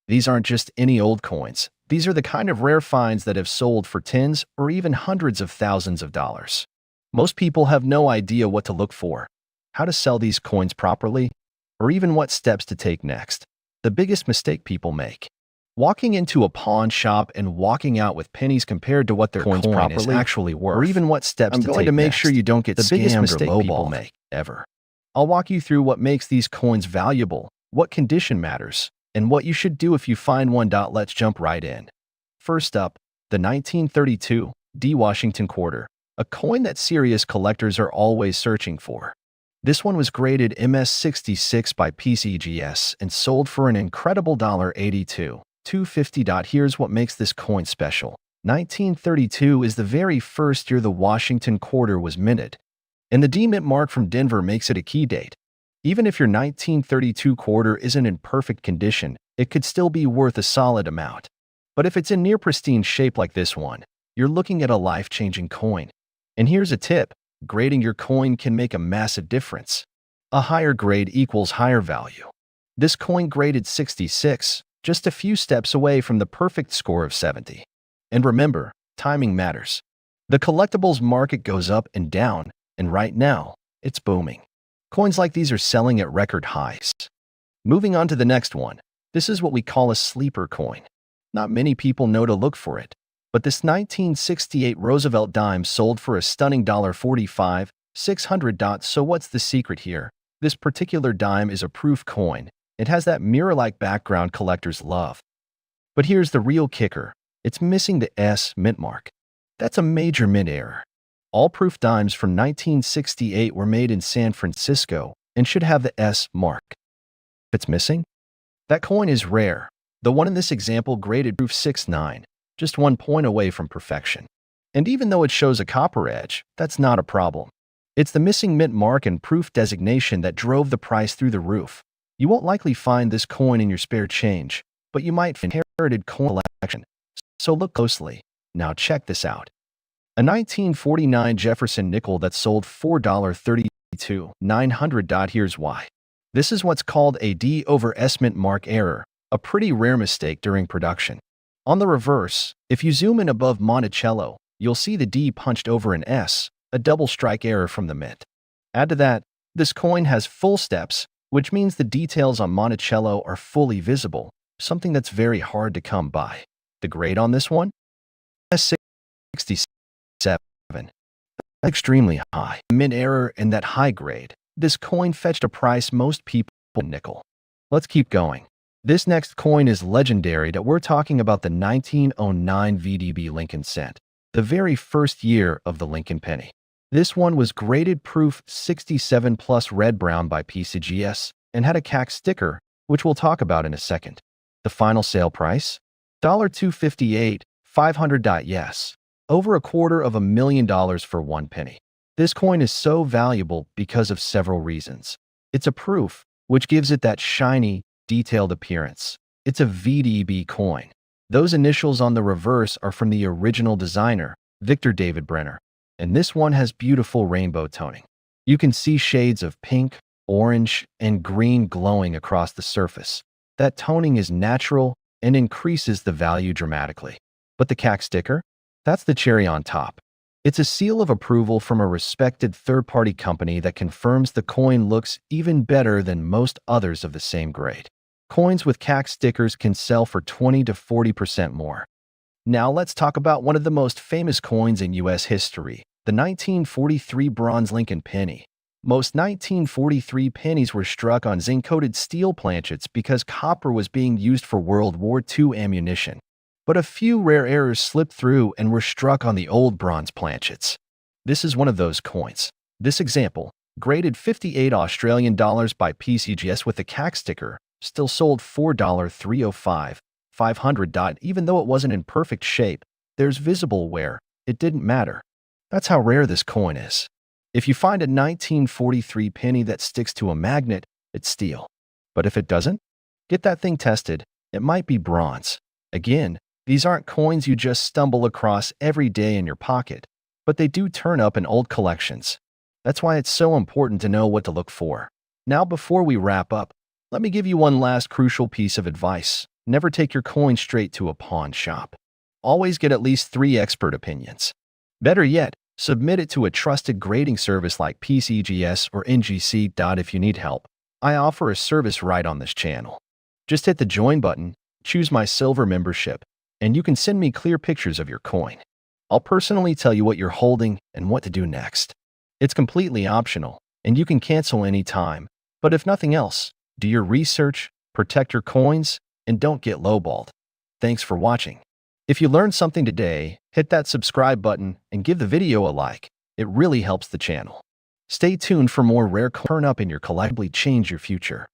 These aren't just any old coins. These are the kind of rare finds that have sold for tens or even hundreds of thousands of dollars. Most people have no idea what to look for, how to sell these coins properly, or even what steps to take next. The biggest mistake people make: walking into a pawn shop and walking out with pennies compared to what their coin is actually worth, or even what steps to take to make sure you don't get the biggest mistake people make ever. I'll walk you through what makes these coins valuable, what condition matters, and what you should do if you find one. Let's jump right in. First up, the 1932 D Washington quarter, a coin that serious collectors are always searching for. This one was graded MS66 by PCGS and sold for an incredible $82,250. Here's what makes this coin special. 1932 is the very first year the Washington quarter was minted, and the D mint mark from Denver makes it a key date. Even if your 1932 quarter isn't in perfect condition, it could still be worth a solid amount. But if it's in near pristine shape like this one, you're looking at a life-changing coin. And here's a tip: grading your coin can make a massive difference. A higher grade equals higher value. This coin graded 66, just a few steps away from the perfect score of 70. And remember, timing matters. The collectibles market goes up and down, and right now, it's booming. Coins like these are selling at record highs. Moving on to the next one, this is what we call a sleeper coin. Not many people know to look for it, but this 1968 Roosevelt dime sold for a stunning $45,600. So what's the secret here? This particular dime is a proof coin. It has that mirror-like background collectors love. But here's the real kicker: it's missing the S mint mark. That's a major mint error. All proof dimes from 1968 were made in San Francisco and should have the S mark. If it's missing, that coin is rare. The one in this example graded proof 69, just 1 point away from perfection. And even though it shows a copper edge, that's not a problem. It's the missing mint mark and proof designation that drove the price through the roof. You won't likely find this coin in your spare change, but you might find inherited coin collection. So look closely. Now check this out. A 1949 Jefferson nickel that sold $4.32,900. Here's why. This is what's called a D over S mint mark error, a pretty rare mistake during production. On the reverse, if you zoom in above Monticello, you'll see the D punched over an S, a double strike error from the mint. Add to that, this coin has full steps, which means the details on Monticello are fully visible, something that's very hard to come by. The grade on this one? S67. Extremely high. Mint error and that high grade. This coin fetched a price most people nickel. Let's keep going. This next coin is legendary. That we're talking about the 1909 VDB Lincoln cent, the very first year of the Lincoln penny. This one was graded proof 67 plus red-brown by PCGS and had a CAC sticker, which we'll talk about in a second. The final sale price? $258,500. Yes, over $250,000 for 1 penny. This coin is so valuable because of several reasons. It's a proof, which gives it that shiny, detailed appearance. It's a VDB coin. Those initials on the reverse are from the original designer, Victor David Brenner. And this one has beautiful rainbow toning. You can see shades of pink, orange, and green glowing across the surface. That toning is natural and increases the value dramatically. But the CAC sticker? That's the cherry on top. It's a seal of approval from a respected third-party company that confirms the coin looks even better than most others of the same grade. Coins with CAC stickers can sell for 20 to 40% more. Now let's talk about one of the most famous coins in U.S. history, the 1943 bronze Lincoln penny. Most 1943 pennies were struck on zinc-coated steel planchets because copper was being used for World War II ammunition. But a few rare errors slipped through and were struck on the old bronze planchets. This is one of those coins. This example, graded 58 Australian dollars by PCGS with a CAC sticker, still sold $4,305,500. Even though it wasn't in perfect shape, there's visible wear. It didn't matter. That's how rare this coin is. If you find a 1943 penny that sticks to a magnet, it's steel. But if it doesn't, get that thing tested. It might be bronze. Again, these aren't coins you just stumble across every day in your pocket, but they do turn up in old collections. That's why it's so important to know what to look for. Now, before we wrap up, let me give you one last crucial piece of advice. Never take your coin straight to a pawn shop. Always get at least 3 expert opinions. Better yet, submit it to a trusted grading service like PCGS or NGC. If you need help, I offer a service right on this channel. Just hit the join button, choose my silver membership, and you can send me clear pictures of your coin. I'll personally tell you what you're holding and what to do next. It's completely optional, and you can cancel anytime. But if nothing else, do your research, protect your coins, and don't get lowballed. Thanks for watching. If you learned something today, hit that subscribe button and give the video a like. It really helps the channel. Stay tuned for more rare coins. Turn up in your collectively change your future.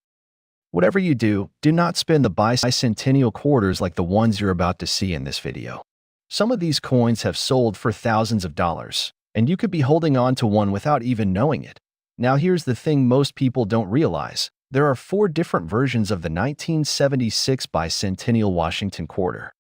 Whatever you do not spend the bicentennial quarters like the ones you're about to see in this video. Some of these coins have sold for thousands of dollars, and you could be holding on to one without even knowing it. Now here's the thing most people don't realize. There are 4 different versions of the 1976 bicentennial Washington quarter.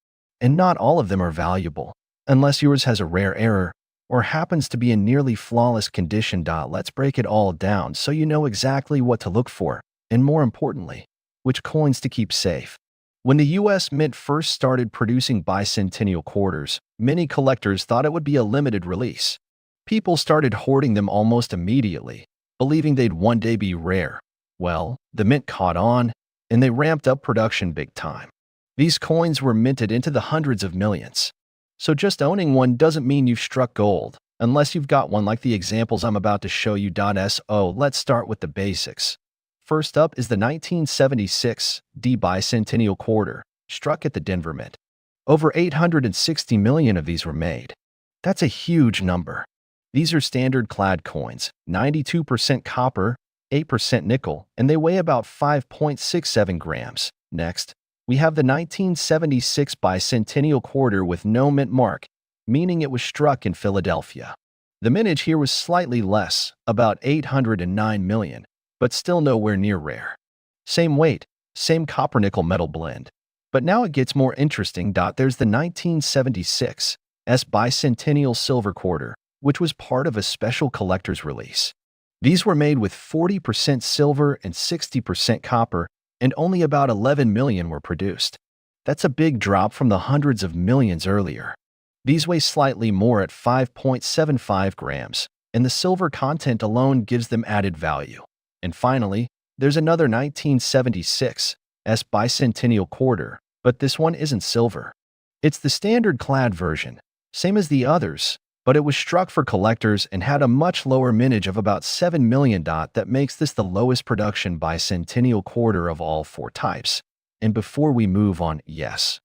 And not all of them are valuable, unless yours has a rare error or happens to be in nearly flawless condition. Let's break it all down so you know exactly what to look for, and more importantly, which coins to keep safe. When the U.S. Mint first started producing bicentennial quarters, many collectors thought it would be a limited release. People started hoarding them almost immediately, believing they'd one day be rare. Well, the mint caught on, and they ramped up production big time. These coins were minted into the hundreds of millions. So just owning one doesn't mean you've struck gold, unless you've got one like the examples I'm about to show you. So let's start with the basics. First up is the 1976 bicentennial quarter, struck at the Denver Mint. Over 860 million of these were made. That's a huge number. These are standard clad coins, 92% copper, 8% nickel, and they weigh about 5.67 grams. Next, we have the 1976 bicentennial quarter with no mint mark, meaning it was struck in Philadelphia. The mintage here was slightly less, about 809 million, but still nowhere near rare. Same weight, same copper-nickel metal blend. But now it gets more interesting. There's the 1976 bicentennial silver quarter, which was part of a special collector's release. These were made with 40% silver and 60% copper, and only about 11 million were produced. That's a big drop from the hundreds of millions earlier. These weigh slightly more at 5.75 grams, and the silver content alone gives them added value. And finally, there's another 1976 bicentennial quarter, but this one isn't silver. It's the standard clad version, same as the others, but it was struck for collectors and had a much lower mintage of about 7 million. That makes this the lowest production bicentennial quarter of all 4 types. And before we move on, yes,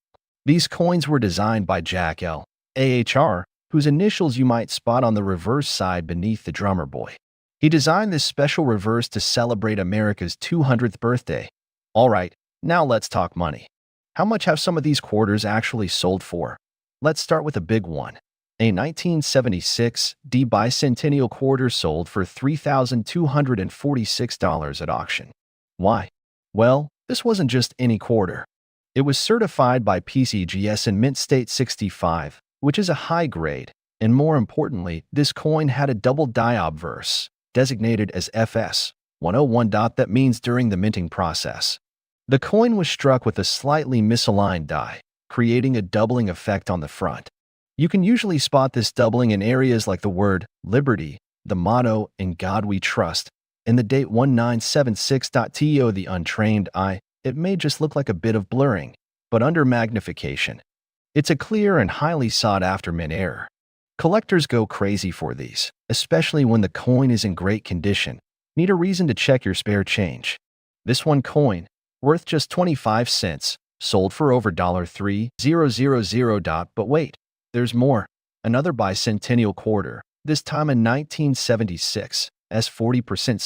these coins were designed by Jack L. AHR, whose initials you might spot on the reverse side beneath the drummer boy. He designed this special reverse to celebrate America's 200th birthday. All right, now let's talk money. How much have some of these quarters actually sold for? Let's start with a big one. A 1976 bicentennial quarter sold for $3,246 at auction. Why? Well, this wasn't just any quarter. It was certified by PCGS in Mint State 65, which is a high grade, and more importantly, this coin had a double die obverse, designated as FS 101. That means during the minting process. The coin was struck with a slightly misaligned die, creating a doubling effect on the front. You can usually spot this doubling in areas like the word Liberty, the motto In God We Trust, and the date 1976. To the untrained eye, it may just look like a bit of blurring, but under magnification, it's a clear and highly sought-after mint error. Collectors go crazy for these, especially when the coin is in great condition. Need a reason to check your spare change. This one coin, worth just 25 cents, sold for over $3,000. But wait, there's more. Another bicentennial quarter, this time in 1976, as 40%